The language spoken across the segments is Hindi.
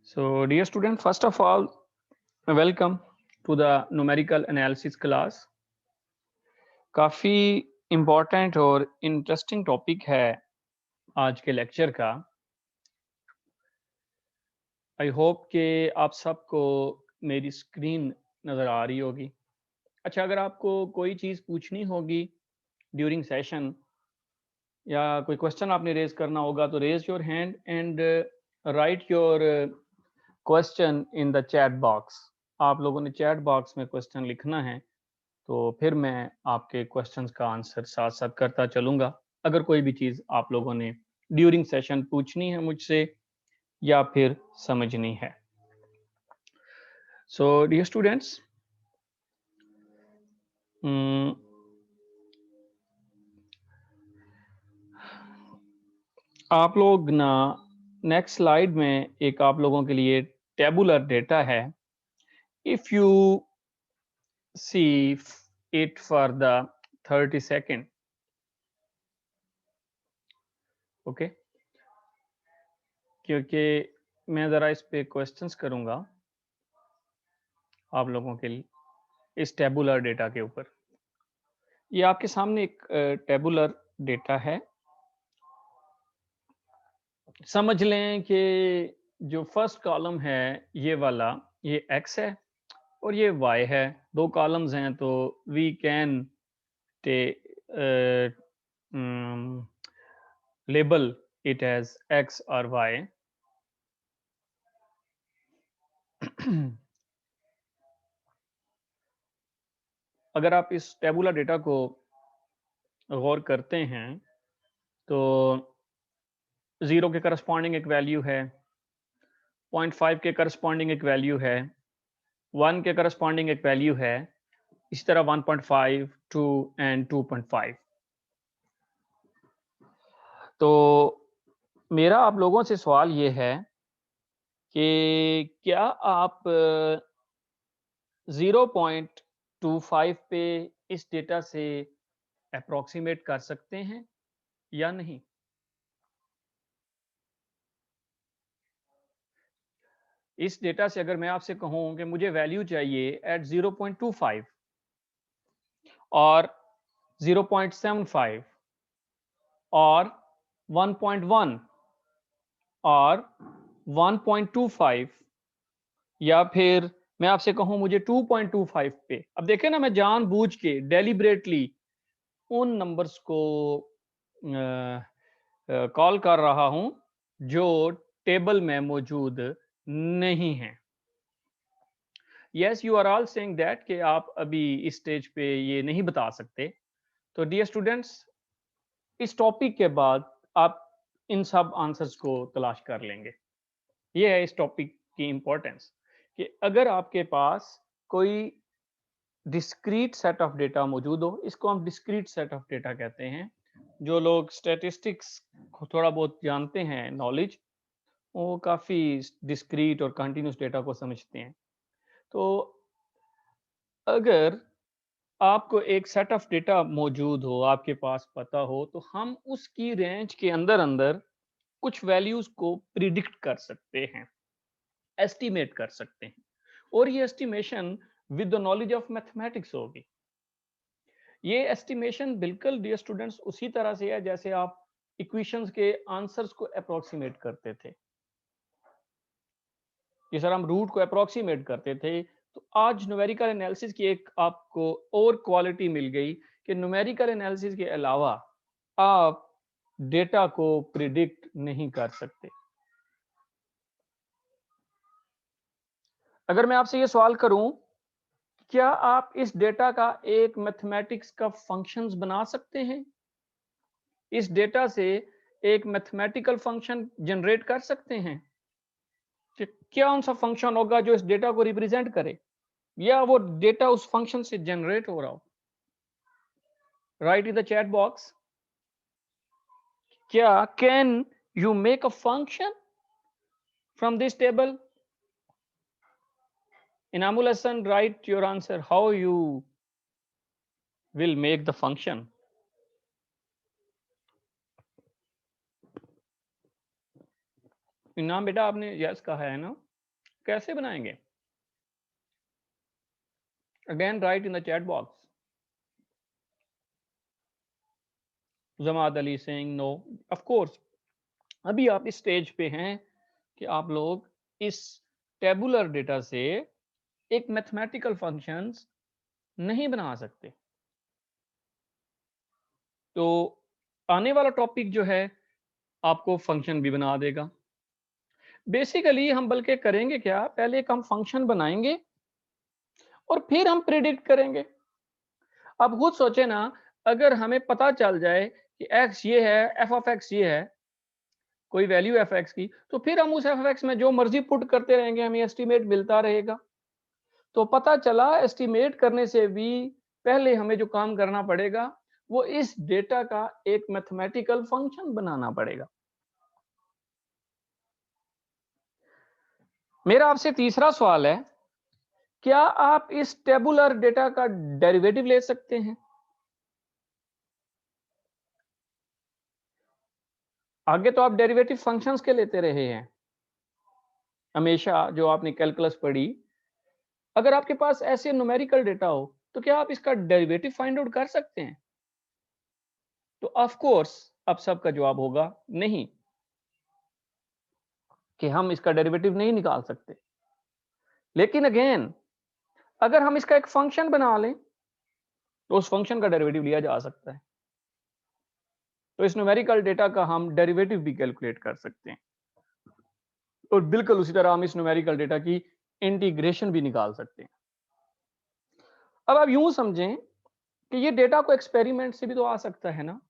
So, dear student, first of all, welcome to the numerical analysis class. काफ़ी इम्पोर्टेंट और इंटरेस्टिंग टॉपिक है आज के लेक्चर का। आई होप कि आप सबको मेरी स्क्रीन नज़र आ रही होगी। अच्छा, अगर आपको कोई चीज़ पूछनी होगी ड्यूरिंग सेशन या कोई क्वेश्चन आपने रेज करना होगा तो raise your hand and write your question in the chat box. आप लोगों ने चैट बॉक्स में क्वेश्चन लिखना है, तो फिर मैं आपके क्वेश्चंस का आंसर साथ साथ करता चलूँगा। अगर कोई भी चीज़ आप लोगों ने ड्यूरिंग सेशन पूछनी है मुझसे या फिर समझनी है। सो डियर स्टूडेंट्स, आप लोग ना नेक्स्ट स्लाइड में एक आप लोगों के लिए टेबुलर डेटा है। If you see it for the 30 second, okay, क्योंकि मैं ज़रा इस पे क्वेश्चंस करूँगा आप लोगों के लिए इस टेबुलर डेटा के ऊपर। ये आपके सामने एक टेबुलर डेटा है। समझ लें कि जो फर्स्ट कॉलम है ये वाला, ये x है और ये y है। दो कॉलम्स हैं तो we can label it as x और y। अगर आप इस टेबुलर डेटा को गौर करते हैं तो 0 के करस्पॉन्डिंग एक वैल्यू है, 0.5 के करस्पॉन्डिंग एक वैल्यू है, 1 के करस्पॉन्डिंग एक वैल्यू है, इसी तरह 1.5, 2 एंड 2.5। तो मेरा आप लोगों से सवाल ये है कि क्या आप 0.25 पे इस डेटा से अप्रॉक्सीमेट कर सकते हैं या नहीं? इस डेटा से अगर मैं आपसे कहूं कि मुझे वैल्यू चाहिए एट 0.25 और 0.75 और 1.1 और 1.25, या फिर मैं आपसे कहूं मुझे 2.25 पे। अब देखें ना, मैं जानबूझ के डेलिबरेटली उन नंबर्स को कॉल कर रहा हूं जो टेबल में मौजूद नहीं है। Yes, you are all saying that कि आप अभी इस स्टेज पे ये नहीं बता सकते। तो डियर स्टूडेंट्स, इस टॉपिक के बाद आप इन सब आंसर्स को तलाश कर लेंगे। ये है इस टॉपिक की इंपॉर्टेंस कि अगर आपके पास कोई डिस्क्रीट सेट ऑफ डेटा मौजूद हो, इसको हम डिस्क्रीट सेट ऑफ डेटा कहते हैं। जो लोग स्टैटिस्टिक्स को थोड़ा बहुत जानते हैं, नॉलेज, वो काफ़ी डिस्क्रीट और कंटिन्यूस डेटा को समझते हैं। तो अगर आपको एक सेट ऑफ डेटा मौजूद हो, आपके पास पता हो, तो हम उसकी रेंज के अंदर अंदर कुछ वैल्यूज को प्रिडिक्ट कर सकते हैं, एस्टिमेट कर सकते हैं। और ये estimation with the knowledge of mathematics होगी। ये एस्टिमेशन बिल्कुल डियर स्टूडेंट्स उसी तरह से है जैसे आप इक्वेशंस के आंसर्स को अप्रोक्सीमेट करते थे। जिस तरह हम रूट को अप्रोक्सीमेट करते थे, तो आज न्यूमेरिकल एनालिसिस की एक आपको और क्वालिटी मिल गई कि न्यूमेरिकल एनालिसिस के अलावा आप डेटा को प्रिडिक्ट नहीं कर सकते। अगर मैं आपसे ये सवाल करूं, क्या आप इस डेटा का एक मैथमेटिक्स का फंक्शंस बना सकते हैं? इस डेटा से एक मैथमेटिकल फंक्शन जनरेट कर सकते हैं कि क्या कौन सा फंक्शन होगा जो इस डेटा को रिप्रेजेंट करे, या वो डेटा उस फंक्शन से जनरेट हो रहा हो? Write in the chat box, क्या can you make a function from this table? In Amu lesson, write your answer how you will make the function. इनाम बेटा आपने यस कहा है ना? कैसे बनाएंगे? Again write in the chat box. Jamat Ali saying no. Of course अभी आप इस स्टेज पे हैं कि आप लोग इस टेबुलर डेटा से एक मैथमेटिकल फंक्शंस नहीं बना सकते। तो आने वाला टॉपिक जो है आपको फंक्शन भी बना देगा। बेसिकली हम बल्कि करेंगे क्या, पहले एक हम फंक्शन बनाएंगे और फिर हम प्रिडिक्ट करेंगे। आप खुद सोचे ना, अगर हमें पता चल जाए कि x ये है, f ऑफ x ये है, कोई वैल्यू एफ एक्स की, तो फिर हम उस एफ एक्स में जो मर्जी पुट करते रहेंगे, हमें एस्टिमेट मिलता रहेगा। तो पता चला एस्टिमेट करने से भी पहले हमें जो काम करना पड़ेगा वो इस डेटा का एक मैथमेटिकल फंक्शन बनाना पड़ेगा। मेरा आपसे तीसरा सवाल है, क्या आप इस टेबुलर डेटा का डेरिवेटिव ले सकते हैं? आगे तो आप डेरिवेटिव फंक्शंस के लेते रहे हैं हमेशा, जो आपने कैलकुलस पढ़ी। अगर आपके पास ऐसे न्यूमेरिकल डेटा हो तो क्या आप इसका डेरिवेटिव फाइंड आउट कर सकते हैं? तो ऑफ कोर्स अब सबका जवाब होगा नहीं, कि हम इसका डेरिवेटिव नहीं निकाल सकते। लेकिन अगेन अगर हम इसका एक फंक्शन बना लें तो उस फंक्शन का डेरिवेटिव लिया जा सकता है। तो इस न्यूमेरिकल डेटा का हम डेरिवेटिव भी कैलकुलेट कर सकते हैं और बिल्कुल उसी तरह हम इस न्यूमेरिकल डेटा की इंटीग्रेशन भी निकाल सकते हैं। अब आप यूं समझें कि ये डेटा को एक्सपेरिमेंट से भी तो आ सकता है ना।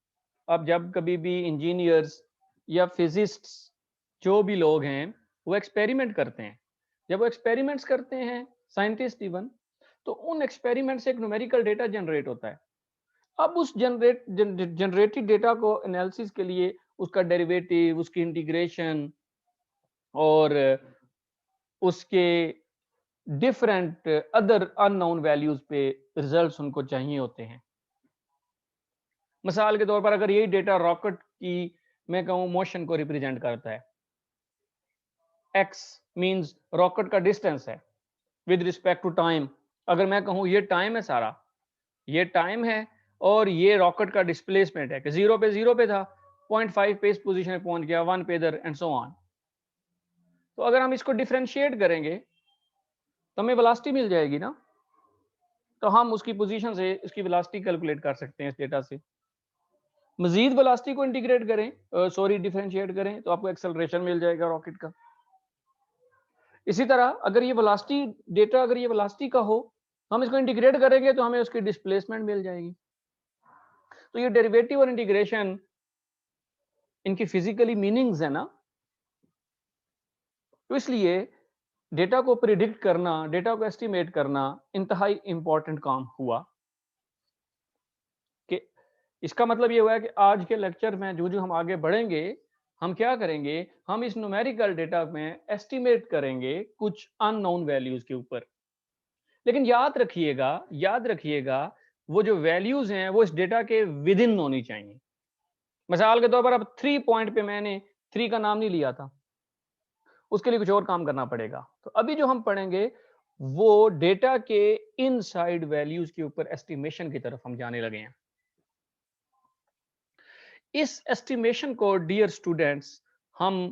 अब जब कभी भी इंजीनियर्स या फिजिस्ट्स जो भी लोग हैं वो एक्सपेरिमेंट करते हैं, जब वो एक्सपेरिमेंट्स करते हैं साइंटिस्ट इवन, तो उन एक्सपेरिमेंट से एक न्यूमेरिकल डेटा जनरेट होता है। अब उस जनरेटेड डेटा को एनालिसिस के लिए उसका डेरिवेटिव, उसकी इंटीग्रेशन और उसके डिफरेंट अदर अननोन वैल्यूज पे रिजल्ट्स उनको चाहिए होते हैं। मिसाल के तौर पर अगर यही डेटा रॉकेट की मैं कहूं मोशन को रिप्रेजेंट करता है, x मींस रॉकेट का डिस्टेंस है विद रिस्पेक्ट टू टाइम। अगर मैं कहूं ये टाइम है सारा, ये टाइम है और ये रॉकेट का डिस्प्लेसमेंट है कि जीरो पे था, 0.5 पे इस पोजीशन में पहुंच गया, 1 पे इधर एंड सो ऑन। तो अगर हम इसको डिफरेंशिएट करेंगे तो हमें वेलोसिटी मिल जाएगी ना। तो हम उसकी पोजीशन से इसकी वेलोसिटी कैलकुलेट कर सकते हैं इस डेटा से। मजीद वेलोसिटी को इंटीग्रेट करें, सॉरी डिफरेंशिएट करें, तो आपको एक्सेलरेशन मिल जाएगा रॉकेट का। इसी तरह अगर ये वेलोसिटी डेटा अगर ये वेलोसिटी का हो, हम इसको इंटीग्रेट करेंगे तो हमें उसकी डिस्प्लेसमेंट मिल जाएगी। तो ये डेरिवेटिव और इंटीग्रेशन इनकी फिजिकली मीनिंग्स है ना। तो इसलिए डेटा को प्रिडिक्ट करना, डेटा को एस्टिमेट करना इंतहाई इंपॉर्टेंट काम हुआ। कि इसका मतलब ये हुआ है कि आज के लेक्चर में जो हम आगे बढ़ेंगे, हम क्या करेंगे, हम इस न्यूमेरिकल डेटा में एस्टिमेट करेंगे कुछ अननोन वैल्यूज के ऊपर। लेकिन याद रखिएगा वो जो वैल्यूज हैं वो इस डेटा के विद इन होनी चाहिए। मिसाल के तौर पर अब 3 पॉइंट पे मैंने 3 का नाम नहीं लिया था, उसके लिए कुछ और काम करना पड़ेगा। तो अभी जो हम पढ़ेंगे वो डेटा के इनसाइड वैल्यूज के ऊपर एस्टिमेशन की तरफ हम जाने लगे हैं। इस एस्टिमेशन को डियर स्टूडेंट्स हम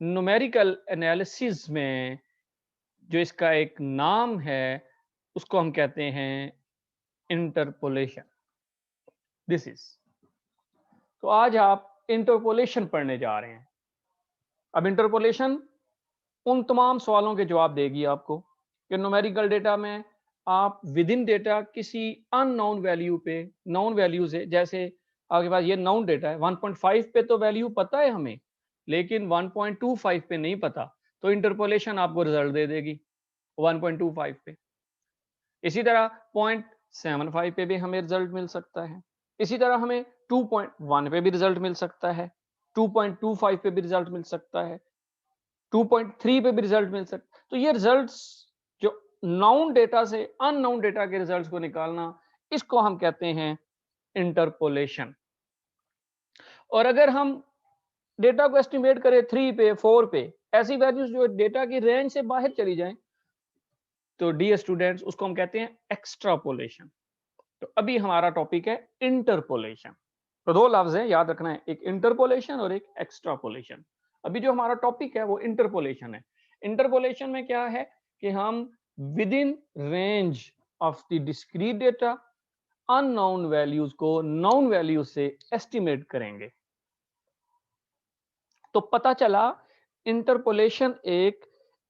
न्यूमेरिकल एनालिसिस में जो इसका एक नाम है उसको हम कहते हैं इंटरपोलेशन। दिस इज, तो आज आप इंटरपोलेशन पढ़ने जा रहे हैं। अब इंटरपोलेशन उन तमाम सवालों के जवाब देगी आपको कि न्यूमेरिकल डेटा में आप विद इन डेटा किसी अननोन वैल्यू पे, नोन वैल्यू से, जैसे आपके पास ये नाउन डेटा है 1.5 पे तो वैल्यू पता है हमें, लेकिन 1.25 पे नहीं पता, तो इंटरपोलेशन आपको रिजल्ट दे देगी 1.25 पे। इसी तरह 0.75 पे भी हमें रिजल्ट मिल सकता है। इसी तरह हमें 2.1 पे भी रिजल्ट मिल सकता है, 2.25 पे भी रिजल्ट मिल सकता है, 2.3 पे भी रिजल्ट मिल सकता है। तो ये रिजल्ट्स जो नाउन डेटा से अननाउन डेटा के रिजल्ट्स को निकालना, इसको हम कहते हैं इंटरपोलेशन। और अगर हम डेटा को एस्टिमेट करे 3 पे, 4 पे, ऐसी वैल्यूज जो डेटा की रेंज से बाहर चली जाएं, तो डियर स्टूडेंट्स उसको हम कहते हैं एक्स्ट्रापोलेशन। तो अभी हमारा टॉपिक है इंटरपोलेशन। तो दो लफ्ज है, याद रखना है, एक इंटरपोलेशन और एक एक्स्ट्रापोलेशन। अभी जो हमारा टॉपिक है वो इंटरपोलेशन है। इंटरपोलेशन में क्या है कि हम with in range of the discrete data unknown values को नोन वैल्यूज से एस्टिमेट करेंगे। तो पता चला इंटरपोलेशन एक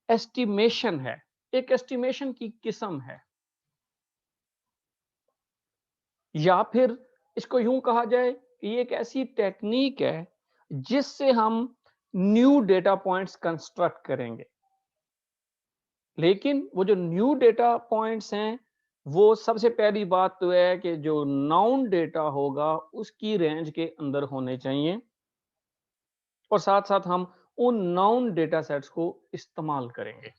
एस्टिमेशन है, एक एस्टिमेशन की किस्म है, या फिर इसको यूं कहा जाए कि ये एक ऐसी टेक्निक है जिससे हम न्यू डेटा पॉइंट्स कंस्ट्रक्ट करेंगे। लेकिन वो जो न्यू डेटा पॉइंट्स हैं, वो सबसे पहली बात तो है कि जो नाउन डेटा होगा उसकी रेंज के अंदर होने चाहिए, और साथ साथ हम उन नाउन डेटा सेट्स को इस्तेमाल करेंगे।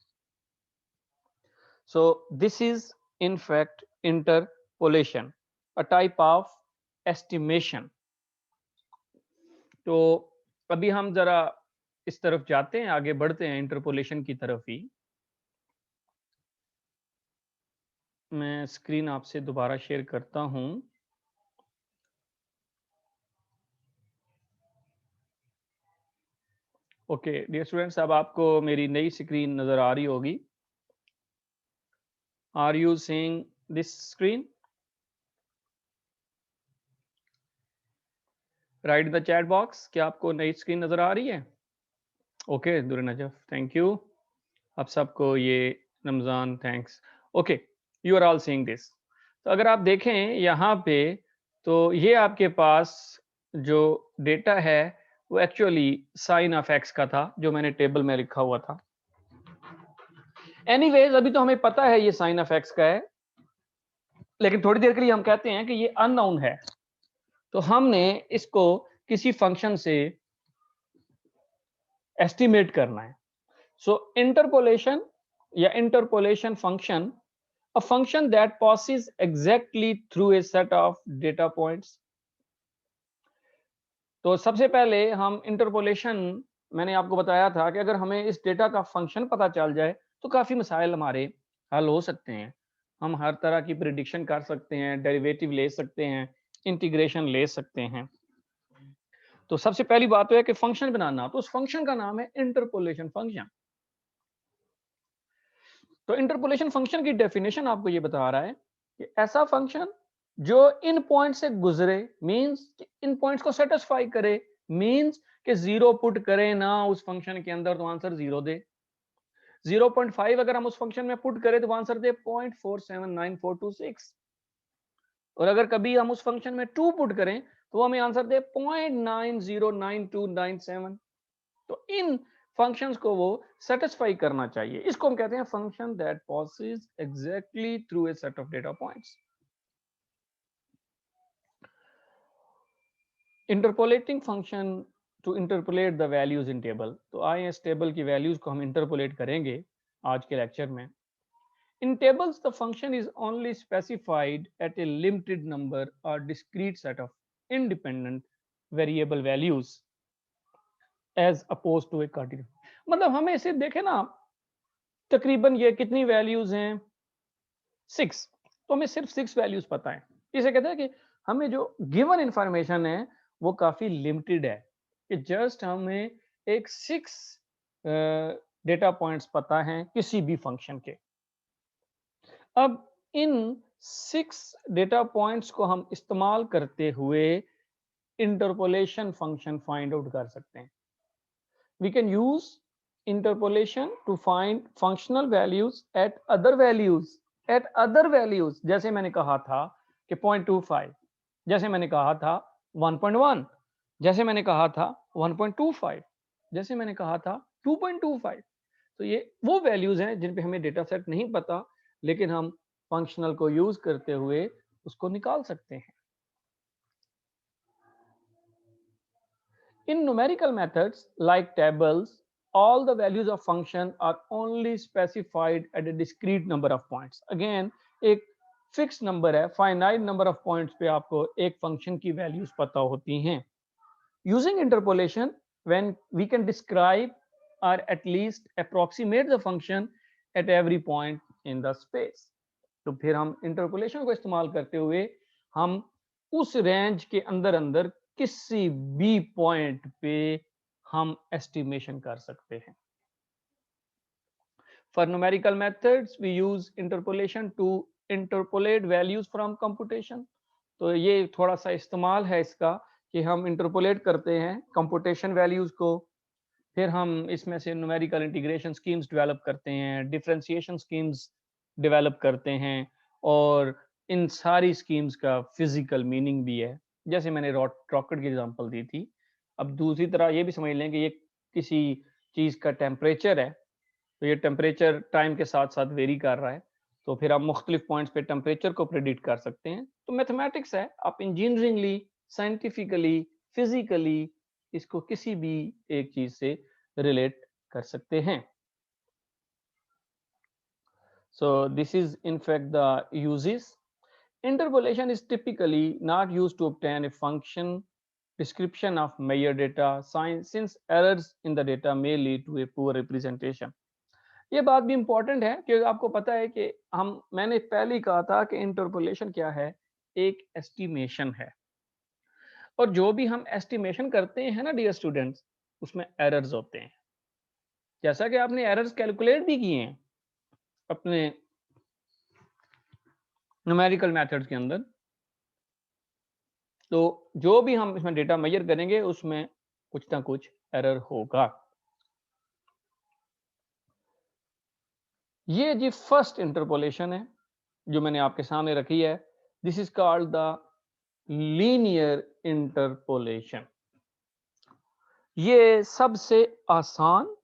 सो this is in fact interpolation, a type of estimation. तो अभी हम जरा इस तरफ जाते हैं, आगे बढ़ते हैं इंटरपोलेशन की तरफ ही। मैं स्क्रीन आपसे दोबारा शेयर करता हूं। ओके डियर स्टूडेंट्स, अब आपको मेरी नई स्क्रीन नजर आ रही होगी। Are you seeing this screen? Write the chat box, क्या आपको नई स्क्रीन नजर आ रही है? ओके दुर नजफ, थैंक यू। आप सबको ये Ramzan thanks. Okay, you are all seeing this. तो अगर आप देखें यहाँ पे, तो ये आपके पास जो डेटा है वो एक्चुअली साइन ऑफ एक्स का था, जो मैंने टेबल में लिखा हुआ था। एनीवेज अभी तो हमें पता है ये साइन ऑफ एक्स का है, लेकिन थोड़ी देर के लिए हम कहते हैं कि ये अननोन है। तो हमने इसको किसी फंक्शन से एस्टिमेट करना है। सो इंटरपोलेशन या interpolation function, a function that passes exactly through a set of data points। तो सबसे पहले हम इंटरपोलेशन, मैंने आपको बताया था कि अगर हमें इस डेटा का फंक्शन पता चल जाए तो काफी मसाइल हमारे हल हो सकते हैं। हम हर तरह की प्रिडिक्शन कर सकते हैं, डेरिवेटिव ले सकते हैं, इंटीग्रेशन ले सकते हैं। तो सबसे पहली बात तो है कि फंक्शन बनाना, तो उस फंक्शन का नाम है इंटरपोलेशन फंक्शन। तो इंटरपोलेशन फंक्शन की डेफिनेशन आपको ये बता रहा है कि ऐसा फंक्शन जो इन पॉइंट से गुजरे, मींस इन पॉइंट्स को सेटिस्फाई करे, मींस कि जीरो पुट करें ना उस फंक्शन के अंदर तो आंसर जीरो दे। 0.5 अगर हम उस फंक्शन में पुट करें तो आंसर दे 0.479426, और अगर कभी हम उस फंक्शन में 2 पुट करें तो हमें आंसर दे 0.909297। तो इन फंक्शंस को वो सेटिस्फाई करना चाहिए। इसको हम कहते हैं function that passes exactly through a set of data points. Interpolating function to interpolate the values in table. तो आए इस टेबल की वैल्यूज को हम इंटरपोलेट करेंगे आज के लेक्चर में। In tables the function is only specified at a limited number और discrete set of independent variable values as opposed to a cardinal. मतलब हमें इसे देखें ना, तकरीबन ये कितनी वैल्यूज हैं, 6। तो हमें सिर्फ 6 वैल्यूज पता है। इसे कहते हैं कि हमें जो गिवन इंफॉर्मेशन है वो काफी लिमिटेड है, कि जस्ट हमें एक 6 डेटा पॉइंट्स पता हैं किसी भी फंक्शन के। अब इन 6 डेटा पॉइंट्स को हम इस्तेमाल करते हुए इंटरपोलेशन फंक्शन फाइंड आउट कर सकते हैं। We can use interpolation to find functional values at other values, at other values। जैसे मैंने कहा था कि 0.25, जैसे मैंने कहा था 1.1, जैसे मैंने कहा था 1.25, जैसे मैंने कहा था 2.25। तो ये वो वैल्यूज हैं जिन पे हमें डेटा सेट नहीं पता, लेकिन हम फंक्शनल को यूज करते हुए उसको निकाल सकते हैं। In numerical methods like tables, all the values of function are only specified at a discrete number of points। Again, एक फिक्स नंबर है, फाइनाइट नंबर ऑफ पॉइंट्स पे आपको एक फंक्शन की वैल्यूज पता होती हैं। Using interpolation when we can describe or at least approximate the function at every point in the space. तो फिर हम इंटरपोलेशन को इस्तेमाल करते हुए हम उस रेंज के अंदर अंदर किसी भी पॉइंट पे हम एस्टिमेशन कर सकते हैं. For numerical methods, we use interpolation to interpolate values from computation. तो ये थोड़ा सा इस्तेमाल है इसका कि हम इंटरपोलेट करते हैं कंप्यूटेशन वैल्यूज को, फिर हम इसमें से न्यूमेरिकल इंटीग्रेशन स्कीम्स डेवलप करते हैं, डिफरेंशिएशन स्कीम्स डेवलप करते हैं, और इन सारी स्कीम्स का फिजिकल मीनिंग भी है, जैसे मैंने रॉकेट की एग्जांपल दी थी. अब दूसरी तरह ये भी समझ लें कि ये किसी चीज़ का टेम्परेचर है, तो ये टेम्परेचर टाइम के साथ साथ वेरी कर रहा है, तो फिर आप मुख्तलिफ पॉइंट्स पे टेम्परेचर को प्रेडिक्ट कर सकते हैं. तो मैथमेटिक्स है, आप इंजीनियरिंगली, साइंटिफिकली, फिजिकली इसको किसी भी एक चीज से रिलेट कर सकते हैं. So this is in fact the uses. Interpolation is typically not used to obtain a function description of measured data since errors in the data may lead to a poor representation. ये बात भी इंपॉर्टेंट है कि आपको पता है कि मैंने पहले ही कहा था कि इंटरपोलेशन क्या है, एक एस्टिमेशन है, और जो भी हम एस्टिमेशन करते हैं ना डियर स्टूडेंट्स, उसमें एरर्स होते हैं. जैसा कि आपने एरर्स कैलकुलेट भी किए हैं अपने न्यूमेरिकल मेथड्स के अंदर, तो जो भी हम इसमें डेटा मेजर करेंगे उसमें कुछ ना कुछ एरर होगा. ये जी फर्स्ट इंटरपोलेशन है जो मैंने आपके सामने रखी है. This is called the linear interpolation. ये सबसे आसान,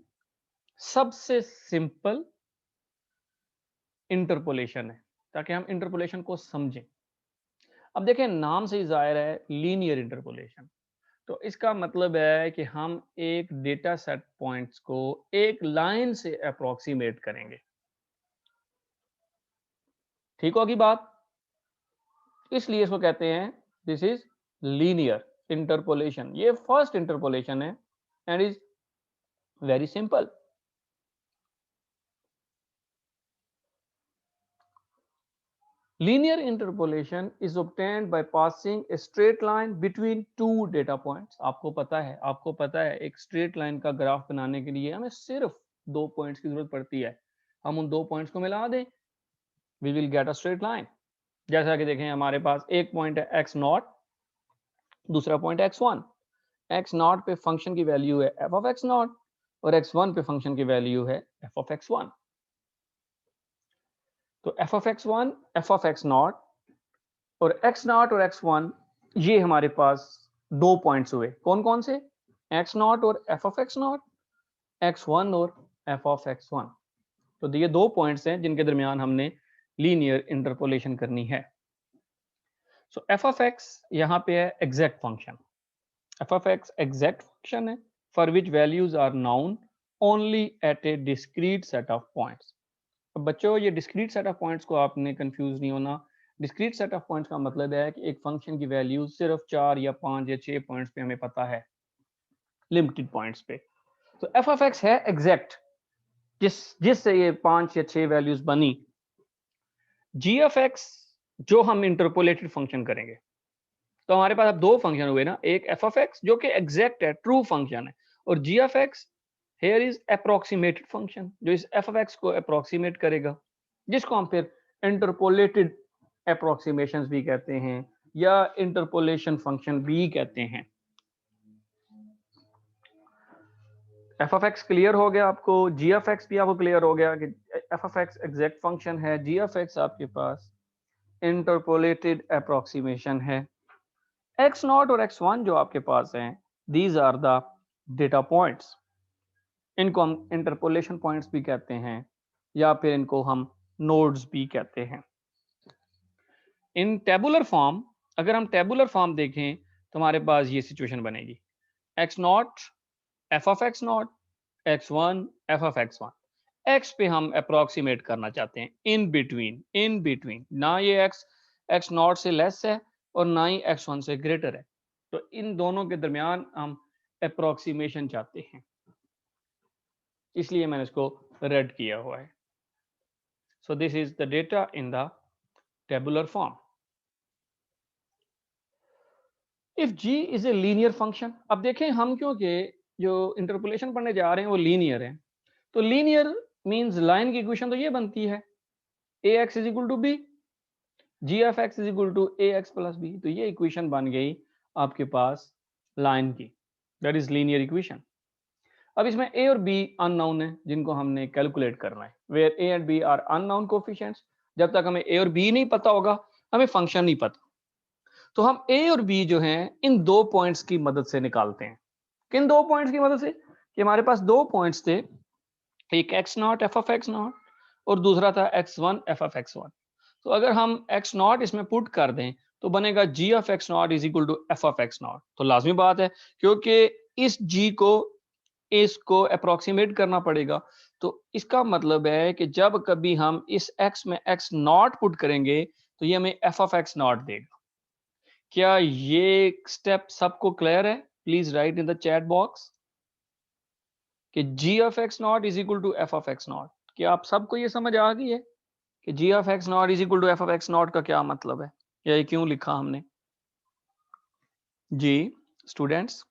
सबसे सिंपल इंटरपोलेशन है, ताकि हम इंटरपोलेशन को समझें. अब देखें, नाम से ही जाहिर है लीनियर इंटरपोलेशन, तो इसका मतलब है कि हम एक डेटा सेट पॉइंट्स को एक लाइन से अप्रोक्सीमेट करेंगे. ठीक होगी बात? इसलिए इसको कहते हैं दिस इज लीनियर इंटरपोलेशन. ये फर्स्ट इंटरपोलेशन है and is very simple. Linear interpolation is obtained by passing a straight line between two data points. आपको पता है एक स्ट्रेट लाइन का ग्राफ बनाने के लिए हमें सिर्फ 2 पॉइंट्स की जरूरत पड़ती है. हम उन 2 पॉइंट्स को मिला दें, we will get a straight line. जैसा कि देखें, हमारे पास एक पॉइंट है x0, दूसरा पॉइंट x1. x0 पे फंक्शन की वैल्यू है f of x0 और x1 पे फंक्शन की वैल्यू है f of x1. तो f of x1, f of x0 और x0 और x1, ये हमारे पास 2 पॉइंट्स हुए. कौन कौन से? x0 और f of x0, x1 और f of x1. तो ये 2 पॉइंट्स हैं जिनके दरमियान हमने लीनियर इंटरपोलेशन करनी है. सो f of x यहाँ पे है exact function. f of x exact function है for which values are known only at a discrete set of points. अब बच्चों, ये डिस्क्रीट सेट ऑफ पॉइंट्स को आपने कंफ्यूज नहीं होना. डिस्क्रीट सेट ऑफ पॉइंट्स का मतलब है कि एक फंक्शन की वैल्यू सिर्फ 4 या 5 या 6 पॉइंट्स पे हमें पता है, लिमिटेड पॉइंट्स पे. तो f of x है एग्जैक्ट, जिससे ये 5 या 6 वैल्यूज बनी. g of x जो हम इंटरपोलेटेड फंक्शन करेंगे, तो हमारे पास अब 2 फंक्शन हुए ना, एक f of x जो कि एग्जैक्ट है, ट्रू फंक्शन है, और g of x here is approximated function जो इस f of x को अप्रोक्सीमेट करेगा, जिसको हम फिर इंटरपोलेटेड अप्रोक्सीमेशंस भी कहते हैं या इंटरपोलेशन फंक्शन भी कहते हैं. f of x क्लियर हो गया आपको, g of x भी आपको क्लियर हो गया कि f of x exact function है, g of x आपके पास इंटरपोलेटेड अप्रोक्सीमेशन है. x0 और x1 जो आपके पास हैं, these are the data points. इनको हम इंटरपोलेशन पॉइंट्स भी कहते हैं या फिर इनको हम नोड्स भी कहते हैं. इन टेबुलर फॉर्म, अगर हम टेबुलर फॉर्म देखें तो हमारे पास ये सिचुएशन बनेगी, x0 f of x0, x1 f of x1. x पे हम अप्रोक्सीमेट करना चाहते हैं इन बिटवीन, ना ये x x0 से लेस है और ना ही x1 से ग्रेटर है, तो इन दोनों के दरमियान हम अप्रोक्सीमेशन चाहते हैं, इसलिए मैंने इसको रेड किया हुआ है। सो this is the data in the tabular form. If g is a linear function, अब देखें हम क्योंकि जो इंटरपोलेशन पढ़ने जा रहे हैं वो लीनियर है, तो लीनियर मींस लाइन की इक्वेशन तो ये बनती है ax is equal to b, g of x is equal to a x plus b. तो ये इक्वेशन बन गई आपके पास लाइन की, दैट इज लीनियर इक्वेशन। अब इसमें ए और बी अननोन है जिनको हमने कैलकुलेट करना है, where a and b are unknown coefficients. जब तक हमें ए और बी नहीं पता होगा हमें फंक्शन नहीं पता, तो हम ए और बी जो हैं इन दो पॉइंट्स की मदद से निकालते हैं। किन दो पॉइंट्स की मदद से? कि हमारे पास दो पॉइंट्स थे, एक x not F of x not और दूसरा था x one F of x one. तो अगर हम एक्स नॉट इसमें पुट कर दें तो बनेगा g of x not is equal to f of x not. तो लाजमी बात है क्योंकि इस जी को इसको अप्रोक्सीमेट करना पड़ेगा, तो इसका मतलब है कि जब कभी हम इस x में x नॉट पुट करेंगे तो ये हमें f ऑफ x नॉट देगा। क्या ये स्टेप सबको क्लियर है? Please write in the chat box कि g of x not is equal to f of x not. क्या आप सबको ये समझ आ गई है कि g of x not is equal to f of x not का क्या मतलब है, या ये क्यों लिखा हमने? जी students,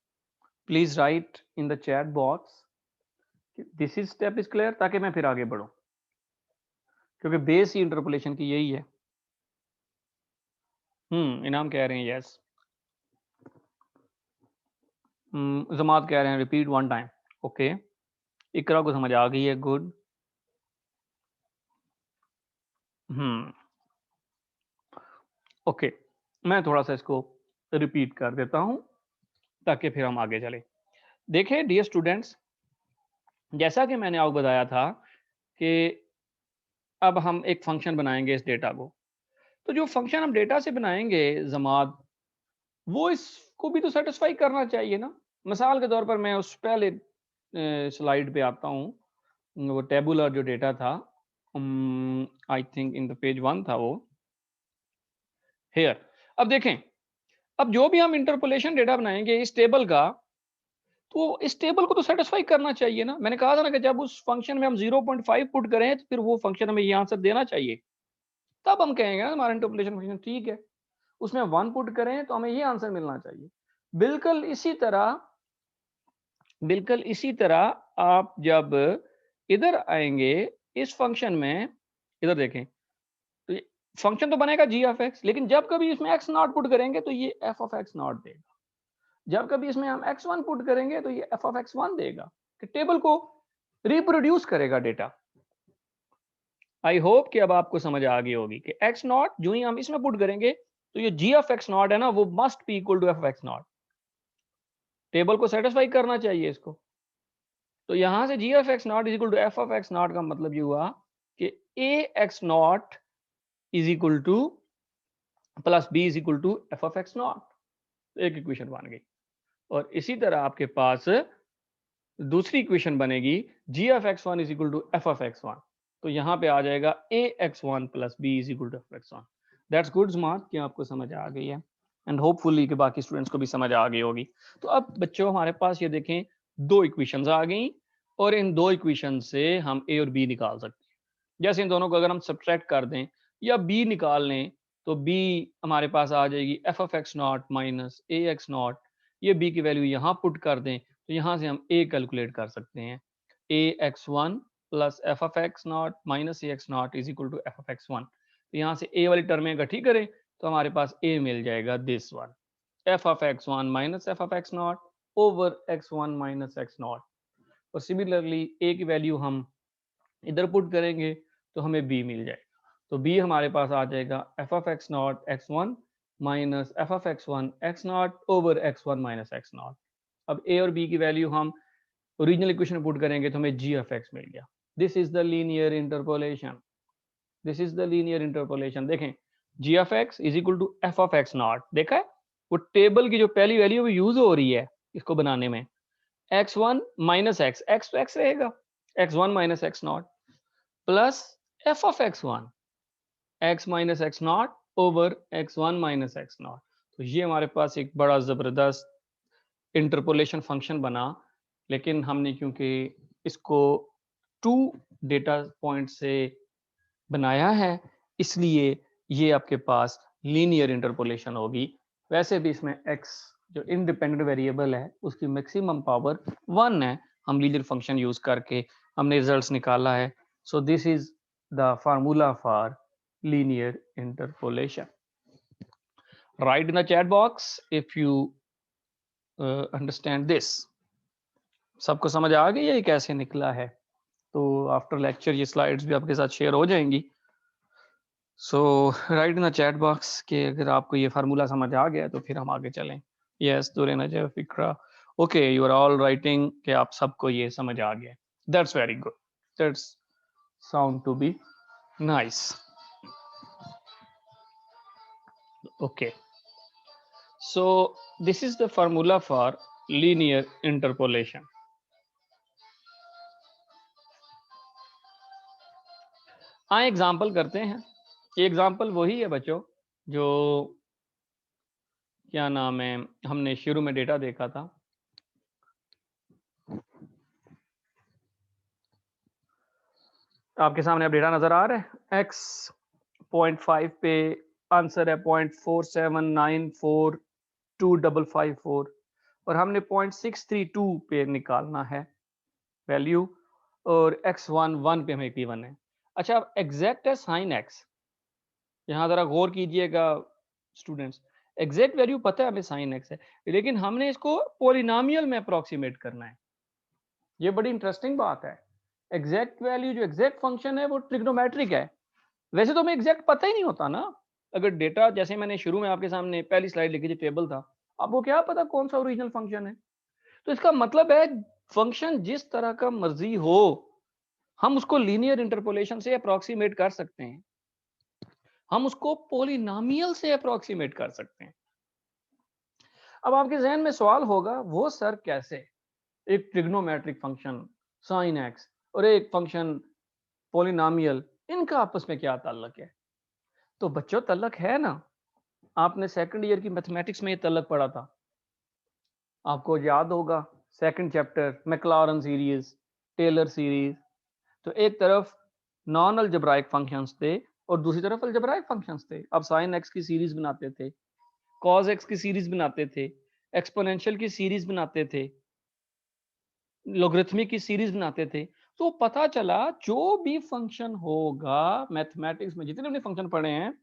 please write in the chat box this is step is clear, ताकि मैं फिर आगे बढ़ूं, क्योंकि बेस ही इंटरपोलेशन की यही है। इनाम कह रहे हैं यस, जमात कह रहे हैं रिपीट वन टाइम। ओके, इकरा को समझ आ गई है, गुड। ओके, मैं थोड़ा सा इसको रिपीट कर देता हूं ताकि फिर हम आगे चले। देखें डियर स्टूडेंट्स, जैसा कि मैंने आपको बताया था कि अब हम एक फंक्शन बनाएंगे इस डेटा को, तो जो फंक्शन हम डेटा से बनाएंगे जमात, वो इसको भी तो सेटिस्फाई करना चाहिए ना। मिसाल के तौर पर मैं उस पहले स्लाइड पे आता हूँ, वो टेबुलर जो डेटा था, I think in the page 1 था वो हेयर। अब देखें, अब जो भी हम इंटरपोलेशन डेटा बनाएंगे इस टेबल का, तो इस टेबल को तो सेटिस्फाई करना चाहिए ना। मैंने कहा था ना कि जब उस फंक्शन में हम 0.5 पुट करें तो फिर वो फंक्शन हमें ये आंसर देना चाहिए, तब हम कहेंगे ना हमारा इंटरपोलेशन फंक्शन ठीक है। उसमें 1 पुट करें तो हमें ये आंसर मिलना चाहिए। बिल्कुल इसी तरह, बिल्कुल इसी तरह आप जब इधर आएंगे इस फंक्शन में, इधर देखें, तो फंक्शन तो बनेगा जी ऑफ एक्स, लेकिन जब कभी इसमें एक्स नॉट पुट करेंगे तो ये एफ ऑफ एक्स नॉट देगा। जब कभी इसमें हम एक्स वन पुट करेंगे तो ये एफ ऑफ एक्स वन देगा, कि टेबल को रिप्रोड्यूस करेगा डेटा। आई होप कि अब आपको समझ आ गई होगी कि एक्स नॉट जो ही हम इसमें पुट करेंगे तो ये जी ऑफ एक्स नॉट है ना, वो must be equal to f of x not. Table को सेटिस्फाई करना चाहिए इसको। तो यहां से g of x not is equal to f of x not का मतलब ये हुआ कि a x not is equal to plus b is equal to f of x not. एक इक्वेशन बन गई। और इसी तरह आपके पास दूसरी इक्वेशन बनेगी g of x one is equal to f of x one. तो यहाँ पे आ जाएगा a x one plus b is equal to f x one. That's good smart कि आपको समझ आ गई है, एंड होपफुली कि बाकी स्टूडेंट्स को भी समझ आ गई होगी। तो अब बच्चों हमारे पास ये देखें दो इक्वेशंस आ गई, और इन दो इक्वेशन से हम ए और बी निकाल सकते हैं। जैसे इन दोनों को अगर हम सब्ट्रैक्ट कर दें या बी निकाल लें तो बी हमारे पास आ जाएगी F of x not minus a x not. ये बी की वैल्यू यहाँ पुट कर दें तो यहाँ से हम ए कैलकुलेट कर सकते हैं। A x one plus f of x not minus a x not is equal to f of x one. तो यहाँ से ए वाली टर्म इकट्ठी करें तो हमारे पास ए मिल जाएगा this one, F of x one minus F of x not over x one minus x not. और सिमिलरली ए की वैल्यू हम इधर पुट करेंगे तो हमें बी मिल जाएगा। तो बी हमारे पास आ जाएगा F of x not x one minus F of x one x not over x one minus x not. अब ए और बी की वैल्यू हम ओरिजिनल इक्वेशन में पुट करेंगे तो हमें जी ऑफ एक्स मिल गया। This is the linear interpolation, this is the linear interpolation. देखें g of x is equal to f of x not, देखा है वो टेबल की जो पहली वैल्यू वो यूज हो रही है इसको बनाने में। X one minus x, x तो एक्स रहेगा, x one minus x not plus f of x one x minus x not over x one minus x not. तो ये हमारे पास एक बड़ा जबरदस्त इंटरपोलेशन फंक्शन बना, लेकिन हमने क्योंकि इसको 2 डेटा पॉइंट से बनाया है, इसलिए ये आपके पास लीनियर इंटरपोलेशन होगी। वैसे भी इसमें x जो इंडिपेंडेंट वेरिएबल है उसकी मैक्सिमम पावर 1 है। हम लीनियर फंक्शन यूज करके हमने रिजल्ट्स निकाला है। सो this is the formula for linear interpolation. Right in the chat box if you understand this. सबको समझ आ गई है ये कैसे निकला है? तो आफ्टर लेक्चर ये स्लाइड्स भी आपके साथ शेयर हो जाएंगी। So write in the chat box कि अगर आपको ये फार्मूला समझ आ गया तो फिर हम आगे चलें। Yes Duren Ajay Fikra, okay you are all writing कि आप सबको ये समझ आ गया। That's very good, that's sound to be nice. Okay, so this is the formula for linear interpolation. हाँ एग्जाम्पल करते हैं। ये एग्जाम्पल वही है बच्चों जो क्या नाम है हमने शुरू में डेटा देखा था। आपके सामने अब डेटा नजर आ रहा है। x 0.5 पे आंसर है 0.47942554 और हमने 0.632 पे निकालना है वैल्यू, और x1 1 पे हमें p1 है। अच्छा अब एग्जैक्ट है साइन x, यहाँ जरा गौर कीजिएगा स्टूडेंट्स। एग्जैक्ट वैल्यू पता है हमें साइन x है, लेकिन हमने इसको पॉलिनोमियल में अप्रोक्सीमेट करना है। ये बड़ी इंटरेस्टिंग बात है। एग्जैक्ट वैल्यू जो एग्जैक्ट फंक्शन है वो ट्रिग्नोमेट्रिक है। वैसे तो हमें एग्जैक्ट पता ही नहीं होता ना। अगर डेटा जैसे मैंने शुरू में आपके सामने पहली स्लाइड लिखी थी टेबल था, आपको क्या पता कौन सा ओरिजिनल फंक्शन है? तो इसका मतलब है फंक्शन जिस तरह का मर्जी हो हम उसको लीनियर इंटरपोलेशन से अप्रोक्सीमेट कर सकते हैं, हम उसको पॉलिनोमियल से अप्रोक्सीमेट कर सकते हैं। अब आपके जहन में सवाल होगा वो सर कैसे? एक ट्रिग्नोमेट्रिक फंक्शन साइन एक्स और एक फंक्शन पॉलिनोमियल, इनका आपस में क्या ताल्लुक है? तो बच्चों ताल्लुक है ना। आपने सेकंड ईयर की मैथमेटिक्स में ये ताल्लुक पढ़ा था, आपको याद होगा second chapter Maclaurin series, Taylor series. तो एक तरफ नॉन अलजेब्राइक फंक्शंस थे और दूसरी तरफ अलजेब्राइक फंक्शंस थे। अब साइन एक्स की सीरीज बनाते थे, कॉज एक्स की सीरीज बनाते थे, एक्सपोनेंशियल की सीरीज बनाते थे, लोगरिथमिक की सीरीज बनाते थे। तो पता चला जो भी फंक्शन होगा मैथमेटिक्स में, जितने भी फंक्शन पढ़े हैं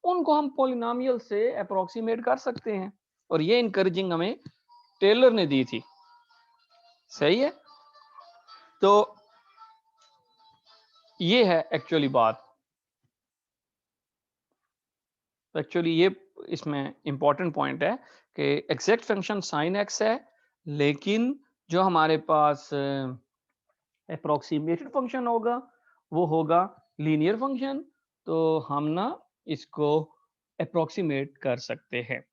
उनको हम पॉलिनोमियल से अप्रोक्सीमेट कर सकते हैं। और ये इनकरेजिंग हमें टेलर ने दी थी। सही है, तो ये है एक्चुअली बात। एक्चुअली ये इसमें इंपॉर्टेंट पॉइंट है कि एग्जैक्ट फंक्शन साइन एक्स है, लेकिन जो हमारे पास अप्रोक्सीमेटेड फंक्शन होगा वो होगा लीनियर फंक्शन। तो हम ना इसको अप्रोक्सीमेट कर सकते हैं।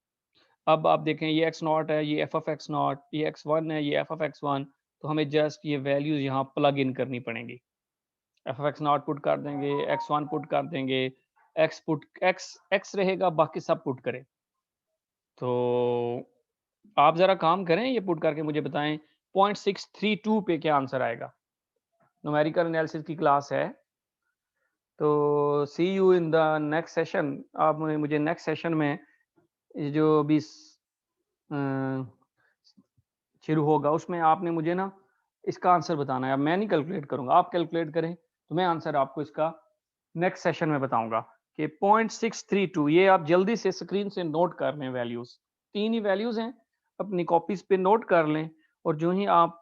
अब आप देखें ये एक्स नॉट है, ये एफ ऑफ एक्स नॉट, ये एक्स वन है, ये एफ ऑफ एक्स वन। तो हमें जस्ट ये वैल्यूज यहाँ प्लग इन करनी पड़ेंगी। F of x not put कर देंगे, एक्स वन पुट कर देंगे, एक्स रहेगा, बाकी सब पुट करें। तो आप जरा काम करें, ये पुट करके मुझे बताएं 0.632 पे क्या आंसर आएगा। न्यूमेरिकल एनालिसिस की क्लास है, तो see you in the next session. आप मुझे नेक्स्ट सेशन में जो भी शुरू होगा उसमें आपने मुझे ना इसका आंसर बताना है। अब मैं नहीं कैलकुलेट करूंगा, आप कैलकुलेट करें, तो मैं आंसर आपको इसका नेक्स्ट सेशन में बताऊंगा कि 0.632। ये आप जल्दी से स्क्रीन से नोट कर लें वैल्यूज, 3 ही वैल्यूज हैं, अपनी कॉपीज पे नोट कर लें। और जो ही आप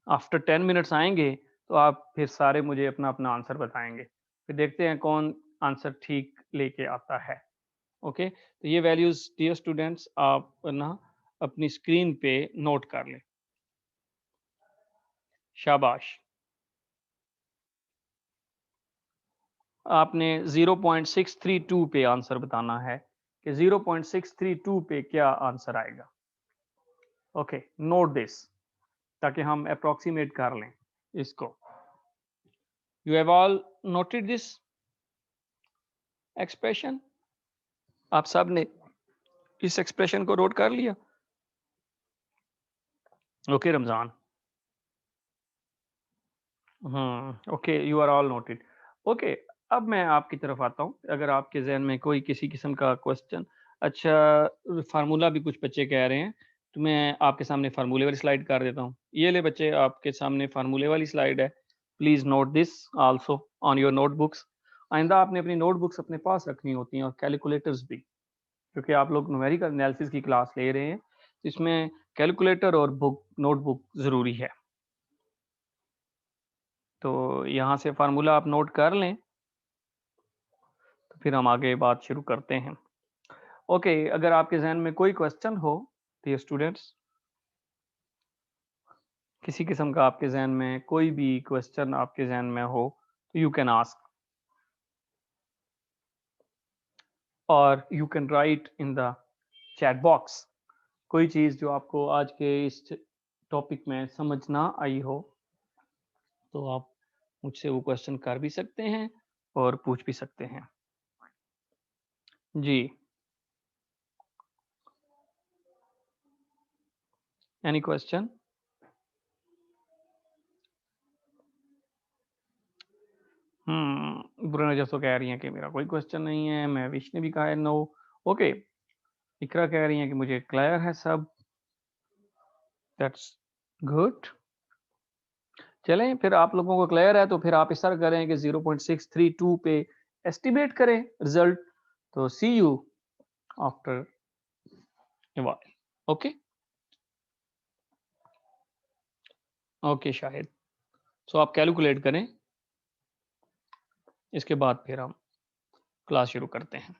आफ्टर 10 मिनट्स आएंगे तो आप फिर सारे मुझे अपना अपना आंसर बताएंगे, फिर देखते हैं कौन आंसर ठीक लेके आता है। ओके, तो ये वैल्यूज डियर स्टूडेंट्स आप ना अपनी स्क्रीन पे नोट कर लें। शाबाश। आपने 0.632 पे आंसर बताना है कि 0.632 पे क्या आंसर आएगा। ओके, नोट दिस ताकि हम अप्रोक्सीमेट कर लें इसको। You have all noted this expression? आप सब ने इस एक्सप्रेशन को नोट कर लिया? Okay Ramzan. Okay, you are all noted. Okay, अब मैं आपकी तरफ आता हूँ। अगर आपके ज़हन में कोई किसी किस्म का क्वेश्चन, अच्छा, फार्मूला भी कुछ बच्चे कह रहे हैं, तो मैं आपके सामने फार्मूले वाली स्लाइड कर देता हूँ। ये ले बच्चे, आपके सामने फार्मूले वाली स्लाइड है। Please note this also on your notebooks. आइंदा आपने अपनी नोटबुक्स अपने पास रखनी होती हैं, और कैलकुलेटर्स भी, क्योंकि आप लोग न्यूमेरिकल एनालिसिस की क्लास ले रहे हैं, इसमें कैलकुलेटर और बुक नोटबुक ज़रूरी है। तो यहाँ से फार्मूला आप नोट कर लें, तो फिर हम आगे बात शुरू करते हैं। ओके, अगर आपके ज़हन में कोई क्वेश्चन हो, डियर स्टूडेंट्स, किसी किस्म का आपके ज़हन में कोई भी क्वेश्चन आपके ज़हन में हो, तो यू कैन आस्क, और you can write in the chat box. कोई चीज़ जो आपको आज के इस टॉपिक में समझ ना आई हो, तो आप मुझसे वो क्वेश्चन कर भी सकते हैं और पूछ भी सकते हैं। जी, एनी क्वेश्चन? बुरा नजर तो कह रही हैं कि मेरा कोई क्वेश्चन नहीं है। महविश ने भी कहा है नो। ओके, इकरा कह रही हैं कि मुझे क्लियर है सब। That's good. चलें, फिर आप लोगों को क्लियर है तो फिर आप इस तरह करें कि 0.632 पे एस्टिमेट करें रिजल्ट। तो see you after a while. Okay, okay Shahid. So आप कैलकुलेट करें, इसके बाद फिर हम क्लास शुरू करते हैं।